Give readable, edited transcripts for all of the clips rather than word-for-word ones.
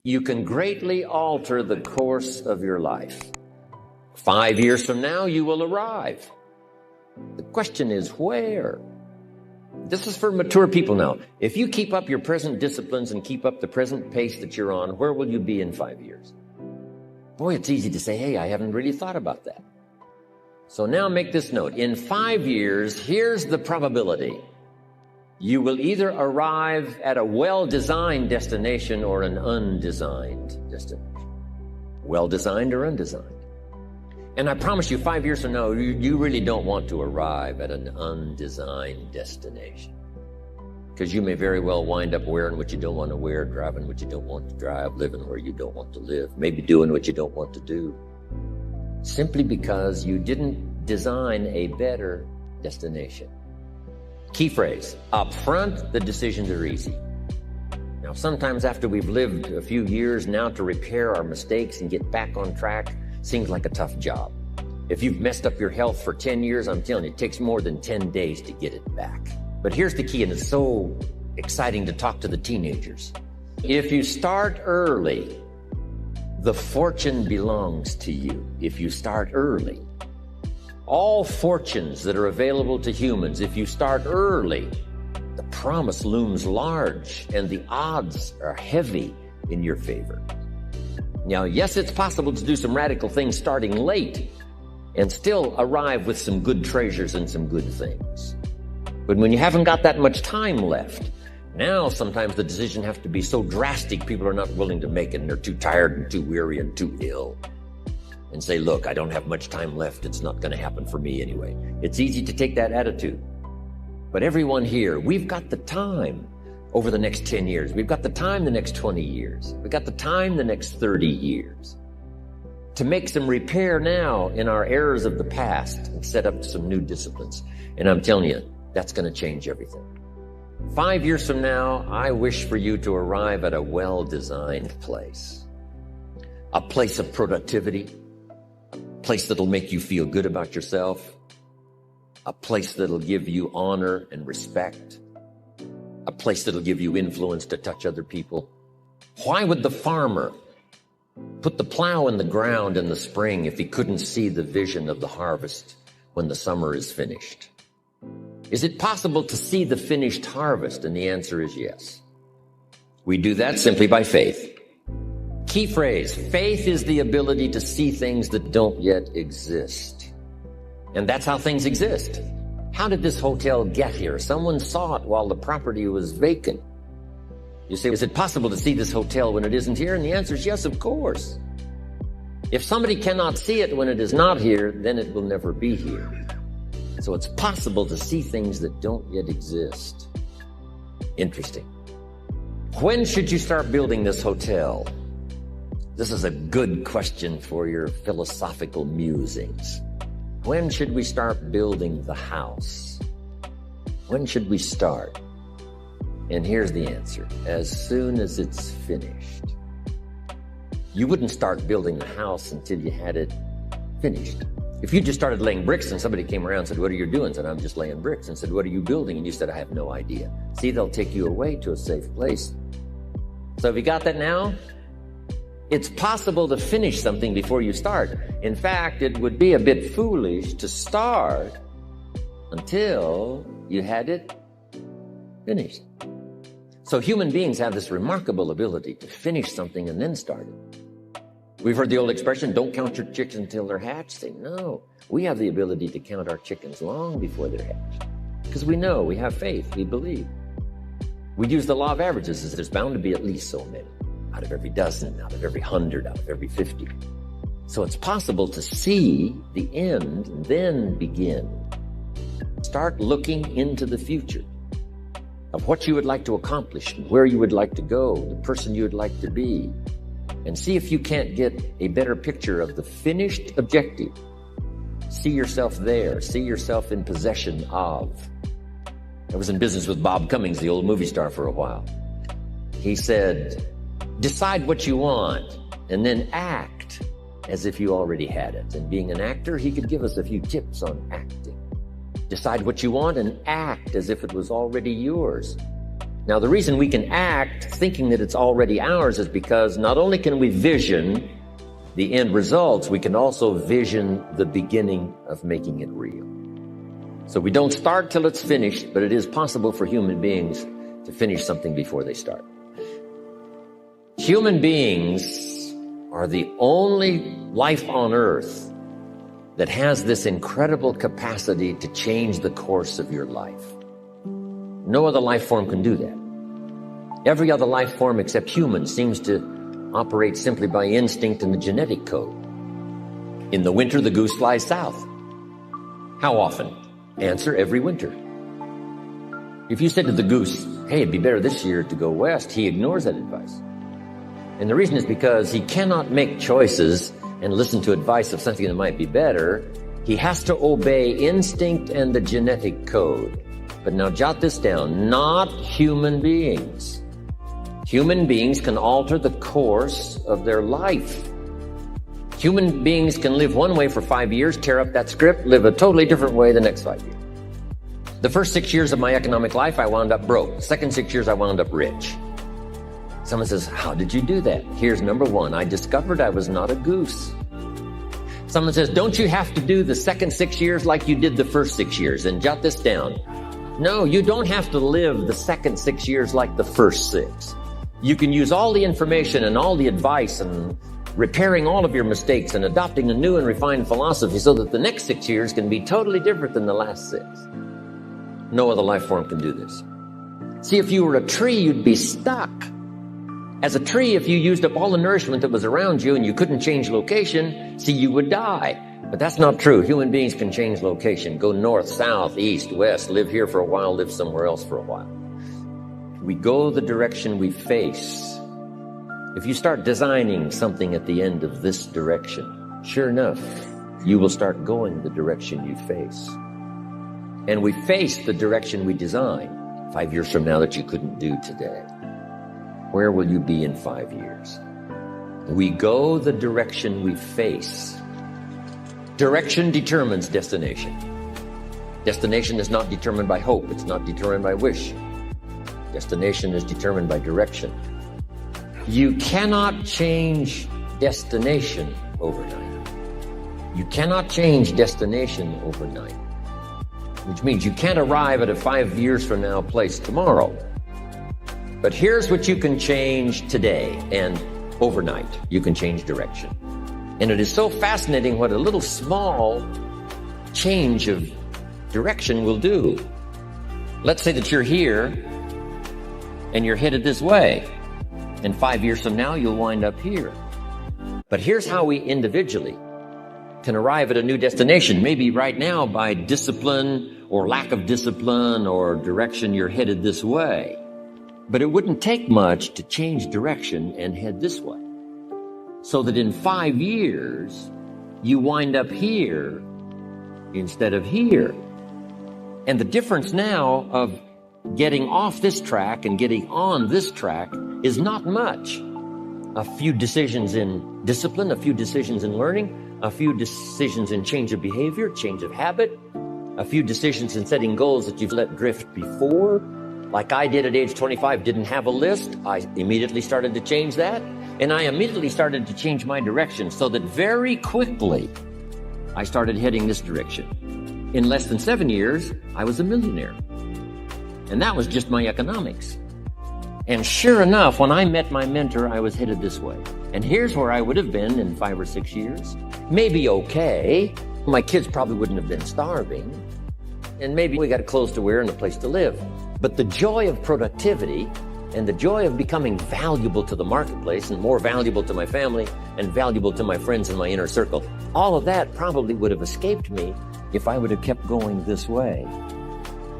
You can greatly alter the course of your life. 5 years from now, you will arrive. The question is where? This is for mature people now. If you keep up your present disciplines and keep up the present pace that you're on, where will you be in 5 years? Boy, it's easy to say, hey, I haven't really thought about that. So now make this note. In 5 years, here's the probability. You will either arrive at a well-designed destination or an undesigned destination. Well-designed or undesigned. And I promise you, 5 years from now, you really don't want to arrive at an undesigned destination. Because you may very well wind up wearing what you don't want to wear, driving what you don't want to drive, living where you don't want to live, maybe doing what you don't want to do. Simply because you didn't design a better destination. Key phrase, up front, the decisions are easy. Now, sometimes after we've lived a few years, now to repair our mistakes and get back on track seems like a tough job. If you've messed up your health for 10 years, I'm telling you, it takes more than 10 days to get it back. But here's the key, and it's so exciting to talk to the teenagers. If you start early, the fortune belongs to you. If you start early. All fortunes that are available to humans, if you start early, the promise looms large and the odds are heavy in your favor. Now, yes, it's possible to do some radical things starting late and still arrive with some good treasures and some good things. But when you haven't got that much time left, now sometimes the decision has to be so drastic people are not willing to make it and they're too tired and too weary and too ill. And say, look, I don't have much time left. It's not going to happen for me anyway. It's easy to take that attitude. But everyone here, we've got the time over the next 10 years. We've got the time the next 20 years. We've got the time the next 30 years to make some repair now in our errors of the past and set up some new disciplines. And I'm telling you, that's going to change everything. 5 years from now, I wish for you to arrive at a well-designed place. A place of productivity. Place that'll make you feel good about yourself, a place that'll give you honor and respect, a place that'll give you influence to touch other people. Why would the farmer put the plow in the ground in the spring if he couldn't see the vision of the harvest when the summer is finished? Is it possible to see the finished harvest? And the answer is yes. We do that simply by faith. Key phrase, faith is the ability to see things that don't yet exist. And that's how things exist. How did this hotel get here? Someone saw it while the property was vacant. You say, is it possible to see this hotel when it isn't here? And the answer is yes, of course. If somebody cannot see it when it is not here, then it will never be here. So it's possible to see things that don't yet exist. Interesting. When should you start building this hotel? This is a good question for your philosophical musings. When should we start building the house? When should we start? And here's the answer. As soon as it's finished. You wouldn't start building the house until you had it finished. If you just started laying bricks and somebody came around and said, what are you doing? Said, I'm just laying bricks. And said, what are you building? And you said, I have no idea. See, they'll take you away to a safe place. So have you got that now? It's possible to finish something before you start. In fact, it would be a bit foolish to start until you had it finished. So human beings have this remarkable ability to finish something and then start it. We've heard the old expression, don't count your chickens until they're hatched. Say, no, we have the ability to count our chickens long before they're hatched. Because we know, we have faith, we believe. We use the law of averages as there's bound to be at least so many. Out of every dozen, out of every 100, out of every 50. So it's possible to see the end and then begin. Start looking into the future of what you would like to accomplish, where you would like to go, the person you would like to be, and see if you can't get a better picture of the finished objective. See yourself there. See yourself in possession of. I was in business with Bob Cummings, the old movie star, for a while. He said, decide what you want and then act as if you already had it. And being an actor, he could give us a few tips on acting. Decide what you want and act as if it was already yours. Now, the reason we can act thinking that it's already ours is because not only can we vision the end results, we can also vision the beginning of making it real. So we don't start till it's finished, but it is possible for human beings to finish something before they start. Human beings are the only life on earth that has this incredible capacity to change the course of your life. No other life form can do that. Every other life form except humans seems to operate simply by instinct and the genetic code. In the winter, the goose flies south. How often? Answer, every winter. If you said to the goose, hey, it'd be better this year to go west, he ignores that advice. And the reason is because he cannot make choices and listen to advice of something that might be better. He has to obey instinct and the genetic code. But now jot this down, not human beings. Human beings can alter the course of their life. Human beings can live one way for 5 years, tear up that script, live a totally different way the next 5 years. The first 6 years of my economic life, I wound up broke. The second 6 years, I wound up rich. Someone says, how did you do that? Here's number one. I discovered I was not a goose. Someone says, don't you have to do the second 6 years like you did the first 6 years? And jot this down. No, you don't have to live the second 6 years like the first 6. You can use all the information and all the advice and repairing all of your mistakes and adopting a new and refined philosophy so that the next 6 years can be totally different than the last 6. No other life form can do this. See, if you were a tree, you'd be stuck. As a tree, if you used up all the nourishment that was around you and you couldn't change location, see, you would die. But that's not true. Human beings can change location, go north, south, east, west, live here for a while, live somewhere else for a while. We go the direction we face. If you start designing something at the end of this direction, sure enough, you will start going the direction you face. And we face the direction we design 5 years from now that you couldn't do today. Where will you be in 5 years? We go the direction we face. Direction determines destination. Destination is not determined by hope. It's not determined by wish. Destination is determined by direction. You cannot change destination overnight. You cannot change destination overnight, which means you can't arrive at a 5 years from now place tomorrow. But here's what you can change today and overnight. You can change direction. And it is so fascinating what a little small change of direction will do. Let's say that you're here and you're headed this way. And 5 years from now, you'll wind up here. But here's how we individually can arrive at a new destination. Maybe right now by discipline or lack of discipline or direction, you're headed this way. But it wouldn't take much to change direction and head this way. So that in 5 years, you wind up here instead of here. And the difference now of getting off this track and getting on this track is not much. A few decisions in discipline, a few decisions in learning, a few decisions in change of behavior, change of habit, a few decisions in setting goals that you've let drift before. Like I did at age 25, didn't have a list. I immediately started to change that. And I immediately started to change my direction so that very quickly I started heading this direction. In less than 7 years, I was a millionaire. And that was just my economics. And sure enough, when I met my mentor, I was headed this way. And here's where I would have been in 5 or 6 years. Maybe okay. My kids probably wouldn't have been starving. And maybe we got clothes to wear and a place to live. But the joy of productivity and the joy of becoming valuable to the marketplace and more valuable to my family and valuable to my friends in my inner circle, all of that probably would have escaped me if I would have kept going this way.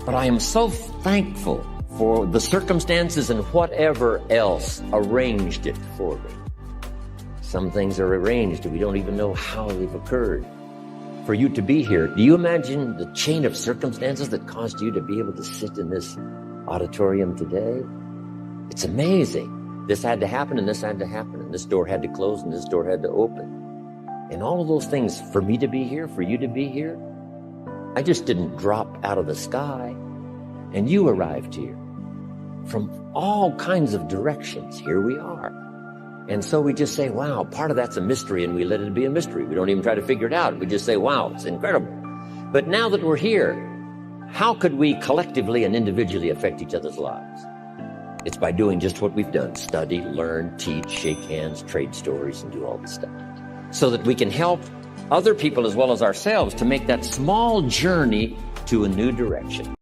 But I am so thankful for the circumstances and whatever else arranged it for me. Some things are arranged and we don't even know how they've occurred. For you to be here, do you imagine the chain of circumstances that caused you to be able to sit in this auditorium today? It's amazing. This had to happen and this had to happen and this door had to close and this door had to open. And all of those things for me to be here, for you to be here, I just didn't drop out of the sky and you arrived here. from all kinds of directions. Here we are. And so we just say, wow, part of that's a mystery, and we let it be a mystery. We don't even try to figure it out. We just say, wow, it's incredible. But now that we're here, how could we collectively and individually affect each other's lives? It's by doing just what we've done: study, learn, teach, shake hands, trade stories, and do all this stuff, so that we can help other people as well as ourselves to make that small journey to a new direction.